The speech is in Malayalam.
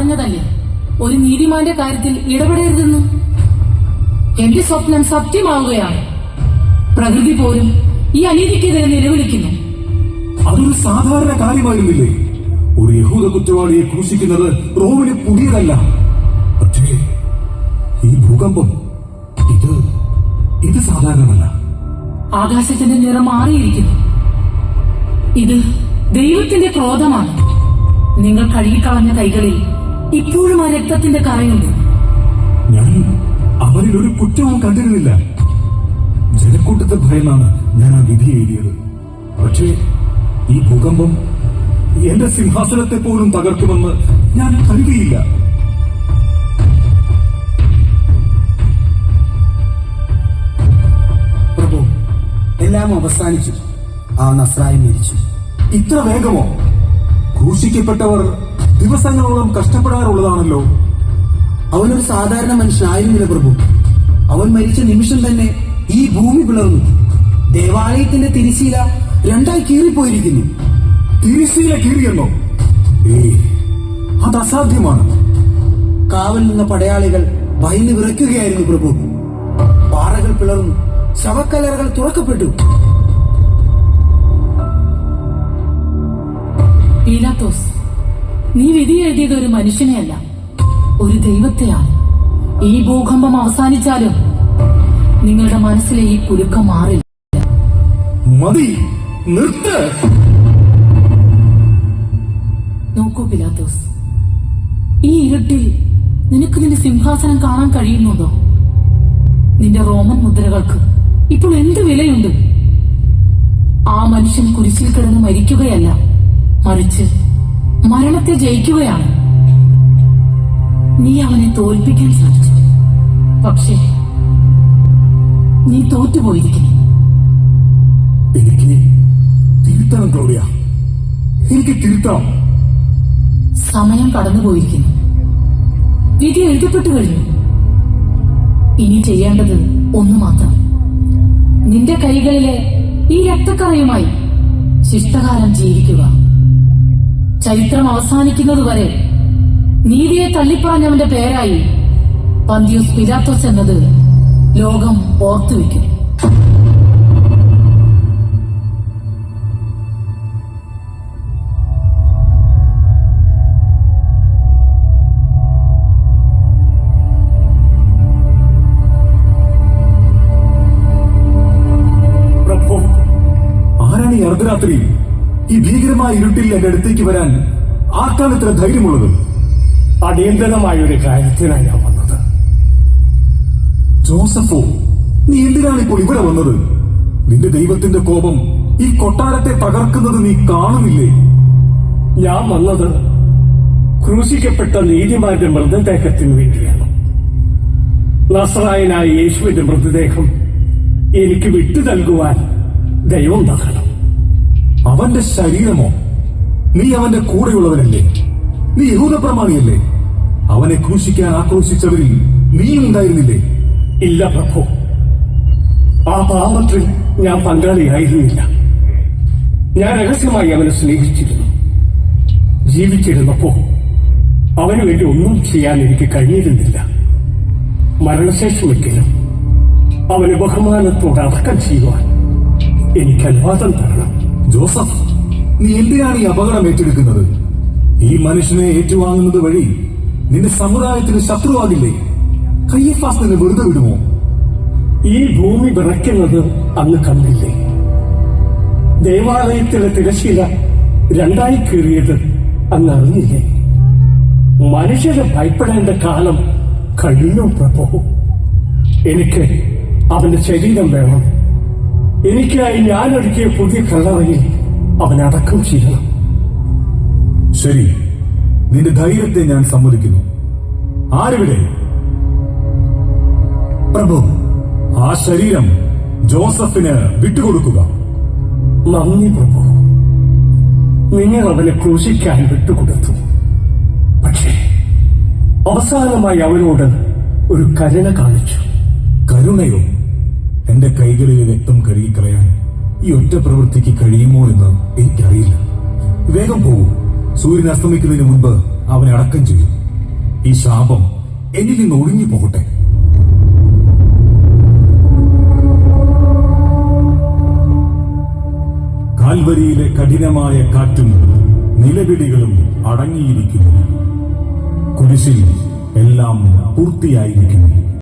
പറഞ്ഞതല്ലേ ഒരു നീതിമാന്റെ കാര്യത്തിൽ ഇടപെടരുതെന്ന്. എന്റെ സ്വപ്നം സത്യമാവുകയാണ്. പ്രകൃതി പോലും ഈ അനീതിക്കെതിരെ നിലവിളിക്കുന്നു. അതൊരു സാധാരണ കാര്യമായിരുന്നില്ലേ? ഒരു യഹൂദ കുറ്റവാളിയെ ക്രൂശിക്കുന്നത് റോമിന് പുതിയതല്ല. പക്ഷേ ഈ ഭൂകമ്പം ഇത് സാധാരണമല്ല. ആകാശത്തിന്റെ നിറം മാറിയിരിക്കുന്നു. ഇത് ദൈവത്തിന്റെ ക്രോധമാണ്. നിങ്ങൾ കഴുകിക്കളഞ്ഞ കൈകളിൽ ഇപ്പോഴും ആ രക്തത്തിന്റെ കറയുണ്ട്. ഞാൻ അവരിൽ ഒരു കുറ്റവും കണ്ടിരുന്നില്ല. ജനക്കൂട്ടത്തെ ഭയന്നാണ് ഞാൻ ആ വിധി എഴുതിയത്. പക്ഷേ ഈ ഭൂകമ്പം എന്റെ സിംഹാസനത്തെ പോലും തകർക്കുമെന്ന് ഞാൻ കരുതിയില്ല. പ്രഭു, എല്ലാം അവസാനിച്ചു. ആ നസ്രായി മരിച്ചു. ഇത്ര വേഗമോ? ക്രൂശിക്കപ്പെട്ടവർ ദിവസങ്ങളോളം കഷ്ടപ്പെടാറുള്ളതാണല്ലോ. അവനൊരു സാധാരണ മനുഷ്യനായിരുന്നില്ല പ്രഭു. അവൻ മരിച്ച നിമിഷം തന്നെ ഈ ഭൂമി പിളർന്നു. ദേവാലയത്തിന്റെ തിരശ്ശീല രണ്ടായി കീറിപ്പോയിരിക്കുന്നു. തിരശ്ശീല കീറിയെന്നോ? അത് അസാധ്യമാണ്. കാവൽ നിന്ന പടയാളികൾ ഭയന്ന് വിറയ്ക്കുകയായിരുന്നു പ്രഭു. പാറകൾ പിളർന്നു, ശവക്കല്ലറകൾ തുറക്കപ്പെട്ടു. പീലാത്തോസ്, നീ വിധി എഴുതിയത് ഒരു മനുഷ്യനെയല്ല, ഒരു ദൈവത്തെയാണ്. ഈ ഭൂകമ്പം അവസാനിച്ചാലും നിങ്ങളുടെ മനസ്സിലെ ഈ കുലുക്കം മാറില്ല. മതി, നിർത്ത്. നോക്കൂ പീലാത്തോസ്, ഈ ഇരുട്ടിൽ നിനക്ക് നിന്റെ സിംഹാസനം കാണാൻ കഴിയുന്നുണ്ടോ? നിന്റെ റോമൻ മുദ്രകൾക്ക് ഇപ്പോൾ എന്ത് വിലയുണ്ട്? ആ മനുഷ്യൻ കുരിശിൽ കിടന്ന് മരിക്കുകയല്ല, മറിച്ച് മരണത്തെ ജയിക്കുകയാണ്. നീ അവനെ തോൽപ്പിക്കാൻ സാധിച്ചു, പക്ഷേ നീ തോറ്റുപോയിരിക്കുന്നു. എനിക്ക് തിരുത്തണം ക്ലോഡിയ, എനിക്ക് തിരുത്താം. സമയം കടന്നുപോയിരിക്കുന്നു. വിധി എഴുതപ്പെട്ടു കഴിഞ്ഞു. ഇനി ചെയ്യേണ്ടത് ഒന്നു മാത്രം. നിന്റെ കൈകളിലെ ഈ രക്തക്കറയുമായി ശിഷ്ടകാലം ജീവിക്കുക. ചരിത്രം അവസാനിക്കുന്നതുവരെ നീതിയെ തള്ളിപ്പറഞ്ഞവന്റെ പേരായി പന്തിയോസ് പിലാത്തോസ് എന്നത് ലോകം ഓർത്തുവെക്കും. പ്രഭു, ആരാണ് ഈ അർദ്ധരാത്രി ഈ ഭീകരമായ ഇരുട്ടിൽ എന്റെ അടുത്തേക്ക് വരാൻ ആർക്കാണ് ഇത്ര ധൈര്യമുള്ളത്? അടിയന്തരമായ ഒരു കാര്യത്തിനാണ് ഞാൻ വന്നത്. ജോസഫോ, നീ എന്തിനാണ് ഇപ്പോൾ ഇവിടെ വന്നത്? നിന്റെ ദൈവത്തിന്റെ കോപം ഈ കൊട്ടാരത്തെ തകർക്കുന്നത് നീ കാണുന്നില്ലേ? ഞാൻ വന്നത് ക്രൂശിക്കപ്പെട്ട നീതിമാന്റെ മൃതദേഹത്തിന് വേണ്ടിയാണ്. നസ്രായനായ യേശുവിന്റെ മൃതദേഹം എനിക്ക് വിട്ടു നൽകുവാൻ ദൈവം തകണം. അവന്റെ ശരീരമോ? നീ അവന്റെ കൂടെയുള്ളവനല്ലേ? നീ യഹൂദ പ്രമാണിയല്ലേ? അവനെ ക്രൂശിക്കാൻ ആക്രോശിച്ചവരിൽ നീയും ഉണ്ടായിരുന്നില്ലേ? ഇല്ല പ്രഭു, ആ പാപത്തിൽ ഞാൻ പങ്കാളിയായിരുന്നില്ല. ഞാൻ രഹസ്യമായി അവനെ സ്നേഹിച്ചിരുന്നു. ജീവിച്ചിരുന്നപ്പോ അവന് വേണ്ടി ഒന്നും ചെയ്യാൻ എനിക്ക് കഴിഞ്ഞിരുന്നില്ല. മരണശേഷമെങ്കിലും അവന് ബഹുമാനത്തോടെ അടക്കം ചെയ്യുവാൻ എനിക്ക് അനുവാദം തരണം. ജോസഫ്, നീ എന്തിനാണ് ഈ അപകടം ഏറ്റെടുക്കുന്നത്? ഈ മനുഷ്യനെ ഏറ്റുവാങ്ങുന്നത് വഴി നിന്റെ സമുദായത്തിന് ശത്രുവാകില്ലേ? കയ്യഫാസ് നിന്നെ വെറുതെ വിടുമോ? ഈ ഭൂമി വിറയ്ക്കുന്നത് അന്ന് കണ്ടില്ലേ? ദേവാലയത്തിലെ തിരശ്ശീല രണ്ടായി കീറിയത് അന്ന് അറിഞ്ഞില്ലേ? മനുഷ്യരെ ഭയപ്പെടേണ്ട കാലം കഴിഞ്ഞു പ്രഭു. എനിക്ക് അവന്റെ ശരീരം വേണം. എനിക്കായി ഞാൻ ഒരുക്കിയ പുതിയ കല്ലറയിൽ അവനെ അടക്കം ചെയ്യണം. ശരി, നിന്റെ ധൈര്യത്തെ ഞാൻ സമ്മതിക്കുന്നു. ആരിവിടെ? പ്രഭു, ആ ശരീരം ജോസഫിന് വിട്ടുകൊടുക്കുക. നന്ദി പ്രഭു. നിങ്ങൾ അവനെ ക്രൂശിക്കാൻ വിട്ടുകൊടുത്തു. പക്ഷേ അവസാനമായി അവനോട് ഒരു കരുണ കാണിച്ചു. കരുണയോ? എന്റെ കൈകളിലെ രക്തം കഴുകിക്കളയാൻ ഈ ഒറ്റ പ്രവൃത്തിക്ക് കഴിയുമോ എന്ന് എനിക്കറിയില്ല. വേഗം പോകൂ. സൂര്യൻ അസ്തമിക്കുന്നതിന് മുൻപ് അവനെ അടക്കം ചെയ്യും. ഈ ശാപം എന്നിൽ നിന്ന് ഒഴിഞ്ഞു പോകട്ടെ. കാൽവരിയിലെ കഠിനമായ കാറ്റും നിലവിളികളും അടങ്ങിയിരിക്കുന്നു. കുരിശിൽ എല്ലാം പൂർത്തിയായിരിക്കുന്നു.